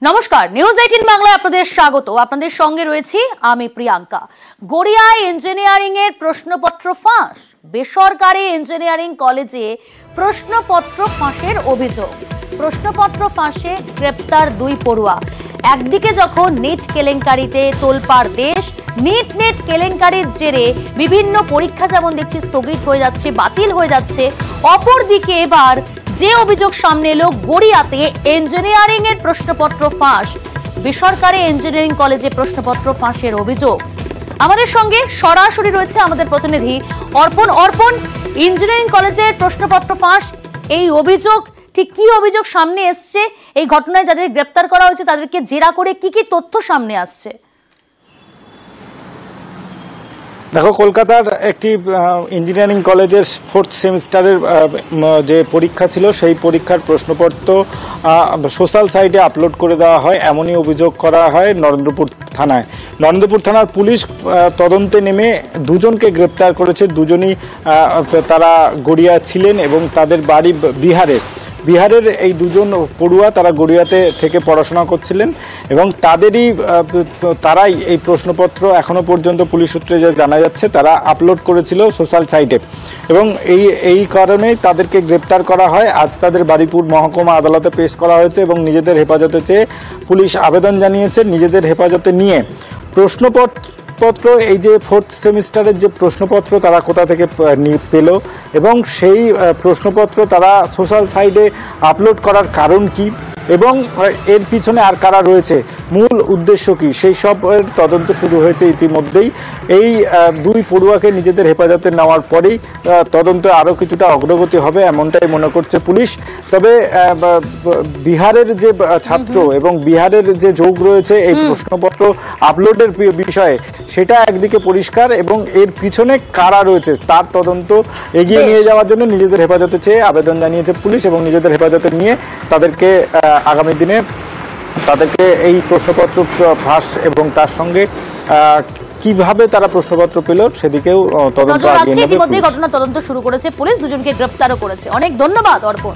নমস্কার, নিউজ 18 বাংলায় আপনাদের স্বাগত। আপনাদের সঙ্গে রয়েছি আমি প্রিয়াঙ্কা। গড়িয়ায় ইঞ্জিনিয়ারিং এর প্রশ্নপত্র ফাঁস, বেসরকারি ইঞ্জিনিয়ারিং কলেজে প্রশ্নপত্র ফাঁসের অভিযোগ। প্রশ্নপত্র ফাঁসে গ্রেপ্তার 2 পড়ুয়া। একদিকে যখন নিট কেলেঙ্কারিতে তোলপাড় দেশ, নিট কেলেঙ্কারির জেরে বিভিন্ন পরীক্ষা যেমন দেখছি স্থগিত হয়ে যাচ্ছে, বাতিল হয়ে যাচ্ছে, অপরদিকে এবার যে অভিযোগ সামনে এলো গড়িয়াতে ইঞ্জিনিয়ারিং এর প্রশ্নপত্র ফাঁস, বেসরকারি ইঞ্জিনিয়ারিং কলেজে প্রশ্নপত্র ফাঁসের অভিযোগ। আমাদের সঙ্গে সরাসরি রয়েছে আমাদের প্রতিনিধি অর্পণ। ইঞ্জিনিয়ারিং কলেজের প্রশ্নপত্র ফাঁস, এই অভিযোগ ঠিক কি অভিযোগ সামনে এসছে? এই ঘটনায় যাদের গ্রেপ্তার করা হয়েছে তাদেরকে জেরা করে কি কি তথ্য সামনে আসছে? দেখো, কলকাতার একটি ইঞ্জিনিয়ারিং কলেজের 4th সেমিস্টারের যে পরীক্ষা ছিল সেই পরীক্ষার প্রশ্নপত্র সোশ্যাল সাইটে আপলোড করে দেওয়া হয়, এমনই অভিযোগ করা হয় নরেন্দ্রপুর থানায়। নরেন্দ্রপুর থানার পুলিশ তদন্তে নেমে 2জনকে গ্রেপ্তার করেছে। 2জনই তারা গড়িয়া ছিলেন এবং তাদের বাড়ি বিহারের এই 2জন পড়ুয়া তারা গড়িয়াতে থেকে পড়াশোনা করছিলেন এবং তারাই এই প্রশ্নপত্র এখনো পর্যন্ত পুলিশ সূত্রে যা জানা যাচ্ছে তারা আপলোড করেছিল সোশ্যাল সাইটে এবং এই কারণেই তাদেরকে গ্রেপ্তার করা হয়। আজ তাদের বারুইপুর মহকুমা আদালতে পেশ করা হয়েছে এবং নিজেদের হেফাজতে চেয়ে পুলিশ আবেদন জানিয়েছে। নিজেদের হেফাজতে নিয়ে প্রশ্নপত্র এই যে 4th সেমিস্টারের যে প্রশ্নপত্র তারা কোথা থেকে পেল এবং সেই প্রশ্নপত্র তারা সোশ্যাল সাইটে আপলোড করার কারণ কি এবং এর পিছনে আর কারা রয়েছে, মূল উদ্দেশ্য কি, সেই সবের তদন্ত শুরু হয়েছে ইতিমধ্যেই। এই 2 পড়ুয়াকে নিজেদের হেফাজতে নেওয়ার পরেই তদন্তে আরও কিছুটা অগ্রগতি হবে এমনটাই মনে করছে পুলিশ। তবে বিহারের যে ছাত্র এবং বিহারের যে যোগ রয়েছে এই প্রশ্নপত্র আপলোডের বিষয়ে, সেটা একদিকে পরিষ্কার এবং এর পিছনে কারা রয়েছে তার তদন্ত এগিয়ে নিয়ে যাওয়ার জন্য নিজেদের হেফাজতে চেয়ে আবেদন জানিয়েছে পুলিশ এবং নিজেদের হেফাজতে নিয়ে তাদেরকে আগামী দিনে তাদেরকে এই প্রশ্নপত্র ফাঁস এবং তার সঙ্গে কিভাবে তারা প্রশ্নপত্র পেল সেদিকেও তদন্ত আগিয়ে নেবে। ইতিমধ্যে ঘটনা তদন্ত শুরু করেছে পুলিশ, 2জনকে গ্রেপ্তারও করেছে। অনেক ধন্যবাদ অর্পণ।